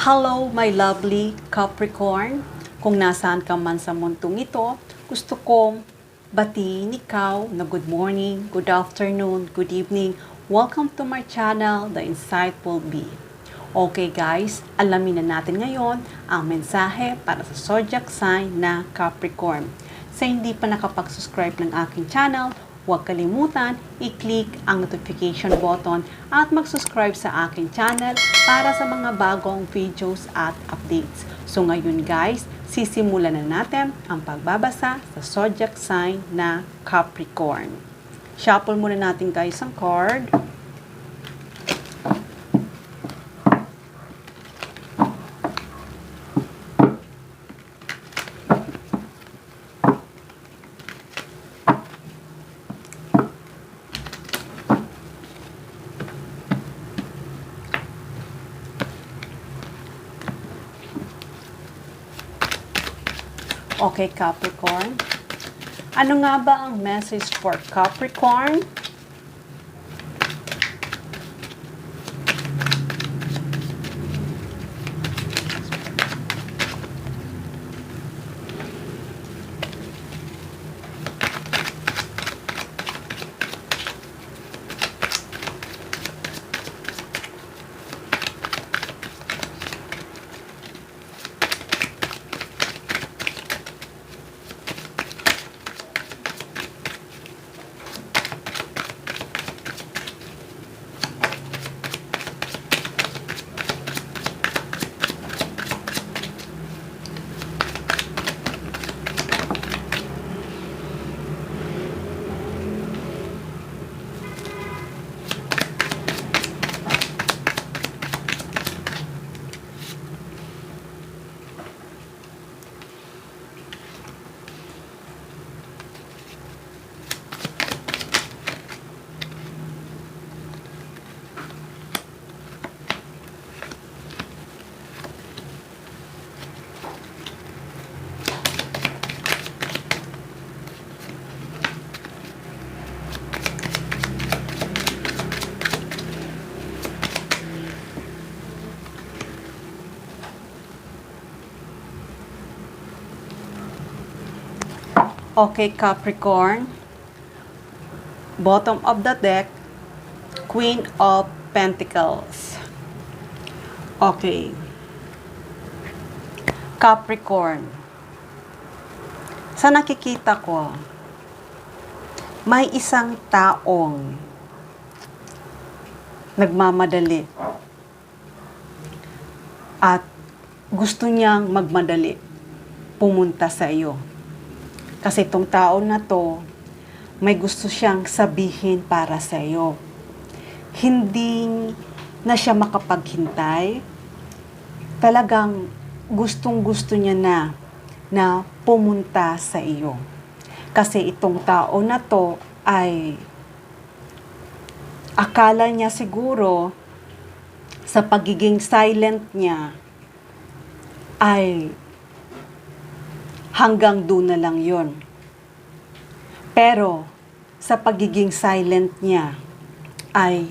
Hello, my lovely Capricorn. Kung nasaan ka man sa mundong ito, gusto kong batiin ikaw na good morning, good afternoon, good evening. Welcome to my channel, The Insightful Bee. Okay guys, alamin na natin ngayon ang mensahe para sa zodiac sign na Capricorn. Sa hindi pa nakapag-subscribe ng aking channel, huwag kalimutan i-click ang notification button at mag-subscribe sa aking channel para sa mga bagong videos at updates. So ngayon guys, sisimulan na natin ang pagbabasa sa zodiac sign na Capricorn. Shuffle muna natin guys ang card. Okay, Capricorn. Ano nga ba ang message for Capricorn? Okay, Capricorn. Bottom of the deck, Queen of Pentacles. Okay. Capricorn. Sa nakikita ko, may isang taong nagmamadali at gusto niyang magmadali pumunta sa iyo. Kasi itong tao na to, may gusto siyang sabihin para sa iyo. Hindi na siya makapaghintay. Talagang gustong-gusto niya na pumunta sa iyo. Kasi itong tao na to ay akala niya siguro sa pagiging silent niya ay hanggang doon na lang yon. Pero, sa pagiging silent niya, ay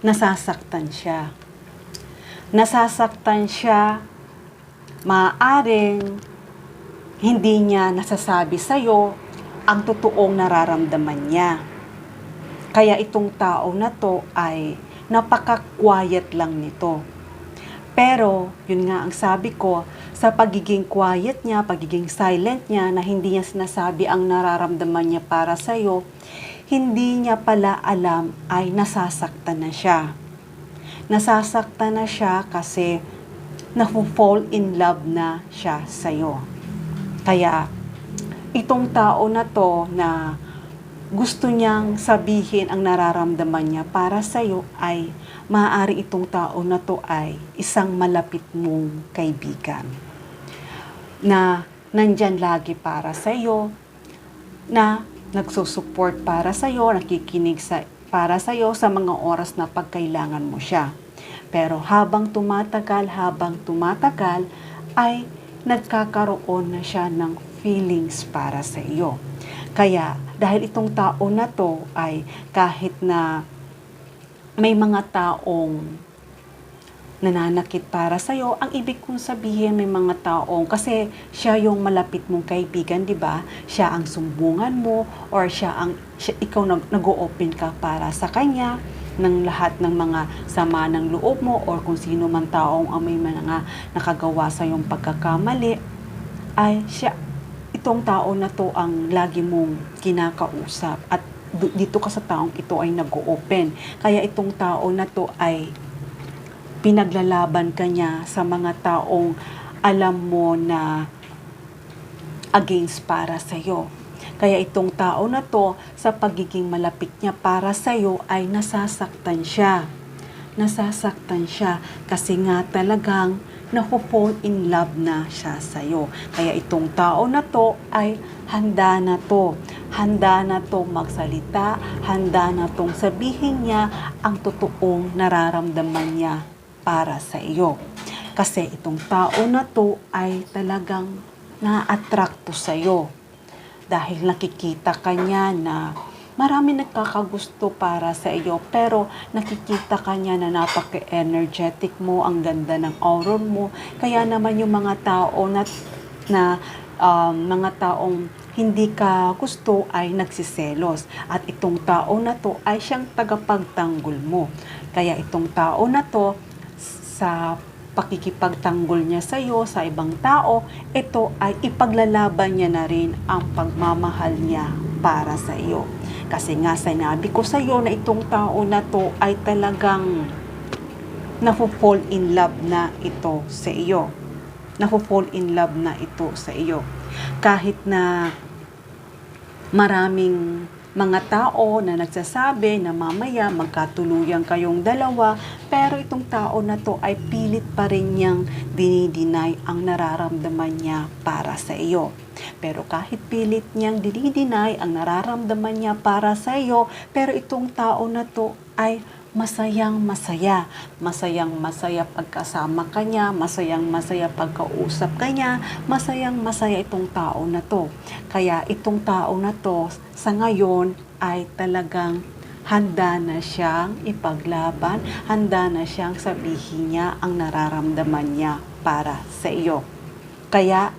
nasasaktan siya. Nasasaktan siya, maaaring hindi niya nasasabi sa'yo ang totoong nararamdaman niya. Kaya itong tao na to ay napaka-quiet lang nito. Pero, yun nga ang sabi ko, sa pagiging quiet niya, pagiging silent niya, na hindi niya sinasabi ang nararamdaman niya para sa'yo, hindi niya pala alam ay nasasaktan na siya. Nasasaktan na siya kasi na-fall in love na siya sa'yo. Kaya, itong tao na to na gusto niyang sabihin ang nararamdaman niya para sa'yo ay maaari itong tao na to ay isang malapit mong kaibigan na nandyan lagi para sa'yo, na nagsusupport para sa'yo, nakikinig para sa'yo sa mga oras na pagkailangan mo siya. Pero habang tumatagal ay nagkakaroon na siya ng feelings para sa iyo. Kaya dahil itong tao na to ay kahit na may mga taong nananakit para sa'yo, ang ibig kong sabihin may mga taong, kasi siya yung malapit mong kaibigan, di ba? Siya ang sumbungan mo, or ikaw nag-o-open ka para sa kanya, ng lahat ng mga sama ng loob mo, or kung sino man taong may mga nakagawa sa yung pagkakamali, ay itong tao na to ang lagi mong kinakausap, at dito ka sa taong ito ay nag-o-open. Kaya itong tao na to ay pinaglalaban ka niya sa mga taong alam mo na against para sa'yo. Kaya itong tao na to, sa pagiging malapit niya para sa'yo, ay nasasaktan siya. Nasasaktan siya kasi nga talagang napo-fall in love na siya sa'yo. Kaya itong tao na to ay handa na to. Handa na to magsalita, handa na tong sabihin niya ang totoong nararamdaman niya para sa iyo. Kasi itong tao na to ay talagang na-attract sa iyo. Dahil nakikita ka niya na marami nagkakagusto para sa iyo, pero nakikita ka niya na napaka-energetic mo, ang ganda ng aura mo. Kaya naman yung mga tao mga taong hindi ka gusto ay nagsiselos. At itong tao na to ay siyang tagapagtanggol mo. Kaya itong tao na to, sa pakikipagtanggol niya sa iyo, sa ibang tao, ito ay ipaglalaban niya na rin ang pagmamahal niya para sa iyo. Kasi nga sinabi ko sa iyo na itong tao na to ay talagang napo-fall in love na ito sa iyo. Napo-fall in love na ito sa iyo. Kahit na maraming mga tao na nagsasabi na mamaya magkatuluyan kayong dalawa, pero itong tao na to ay pilit pa rin niyang dinideny ang nararamdaman niya para sa iyo. Pero kahit pilit niyang dinideny ang nararamdaman niya para sa iyo, pero itong tao na to ay masayang masaya. Masayang masaya pagkasama ka niya, masayang masaya pagkausap ka niya, masayang masaya itong tao na to. Kaya itong tao na to sa ngayon ay talagang handa na siyang ipaglaban, handa na siyang sabihin niya ang nararamdaman niya para sa iyo. Kaya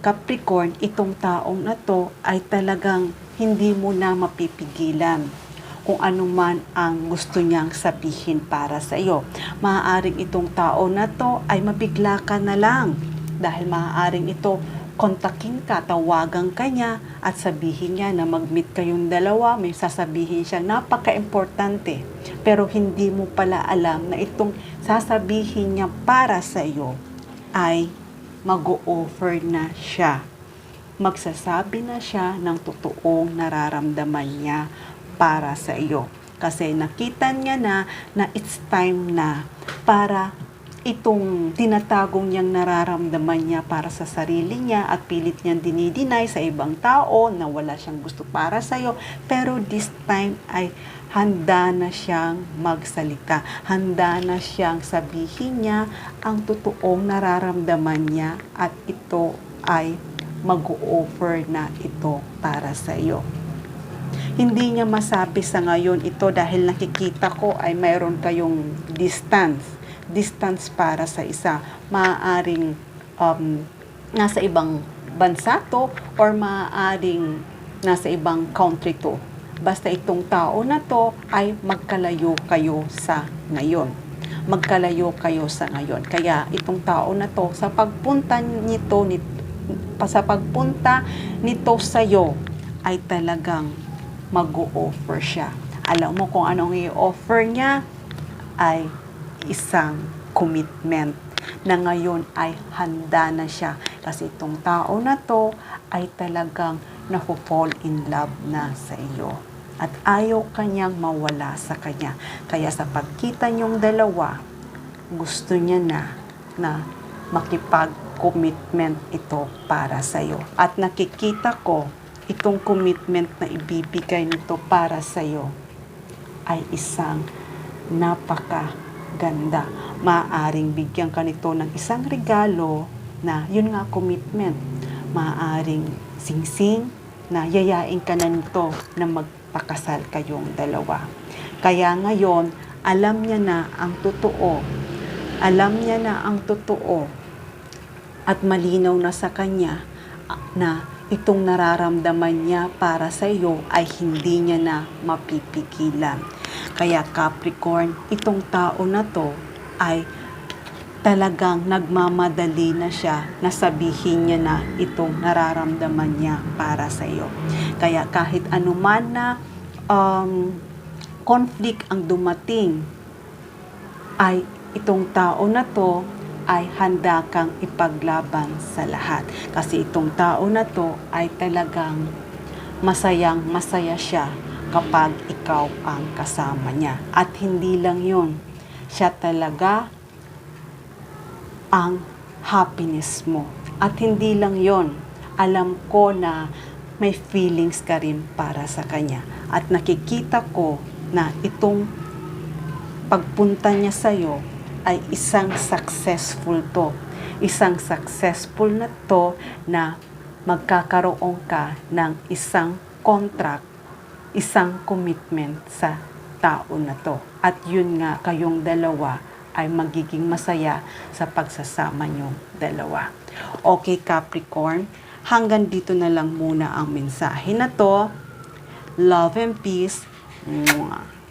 Capricorn, itong taong na to ay talagang hindi mo na mapipigilan kung ano man ang gusto niyang sabihin para sa iyo. Maaaring itong tao na to ay mabigla ka na lang, dahil maaaring ito kontakin ka, tawagan ka niya at sabihin niya na mag-meet kayong dalawa, may sasabihin siya napaka-importante, pero hindi mo pala alam na itong sasabihin niya para sa iyo ay mag-o-offer na siya. Magsasabi na siya ng totoong nararamdaman niya para sa iyo. Kasi nakita niya na it's time na para itong tinatagong niyang nararamdaman niya para sa sarili niya at pilit niyang dinideny sa ibang tao na wala siyang gusto para sa iyo. Pero this time ay handa na siyang magsalita. Handa na siyang sabihin niya ang totoong nararamdaman niya at ito ay mag-o-offer na ito para sa iyo. Hindi niya masabi sa ngayon ito dahil nakikita ko ay mayroon kayong distance para sa isa. Maaaring nasa ibang bansa to, or maaaring nasa ibang country to. Basta itong tao na to ay magkalayo kayo sa ngayon. Magkalayo kayo sa ngayon. Kaya itong tao na to, sa pagpunta nito sa'yo ay talagang mag-o-offer siya. Alam mo kung anong i-offer niya? Ay isang commitment na ngayon ay handa na siya. Kasi itong tao na to ay talagang na-fall in love na sa iyo. At ayaw kanyang mawala sa kanya. Kaya sa pagkita niyong dalawa, gusto niya na makipag-commitment ito para sa iyo. At nakikita ko, itong commitment na ibibigay nito para sa iyo ay isang napakaganda. Maaaring bigyan ka nito ng isang regalo na yun nga commitment. Maaaring singsing na yayain ka na nito na magpakasal kayong dalawa. Kaya ngayon, alam niya na ang totoo Alam niya na ang totoo at malinaw na sa kanya na itong nararamdaman niya para sa iyo ay hindi niya na mapipigilan. Kaya Capricorn, itong tao na to ay talagang nagmamadali na siya na sabihin niya na itong nararamdaman niya para sa iyo. Kaya kahit anuman na conflict ang dumating, ay itong tao na to ay handa kang ipaglaban sa lahat. Kasi itong tao na to ay talagang masayang masaya siya kapag ikaw ang kasama niya. At hindi lang yun, siya talaga ang happiness mo. At hindi lang yon, alam ko na may feelings ka rin para sa kanya. At nakikita ko na itong pagpunta niya sa'yo ay isang successful to. Isang successful na to na magkakaroon ka ng isang contract, isang commitment sa tao na to. At yun nga, kayong dalawa ay magiging masaya sa pagsasama nyong dalawa. Okay, Capricorn, hanggang dito na lang muna ang mensahe na to. Love and peace. Mwah.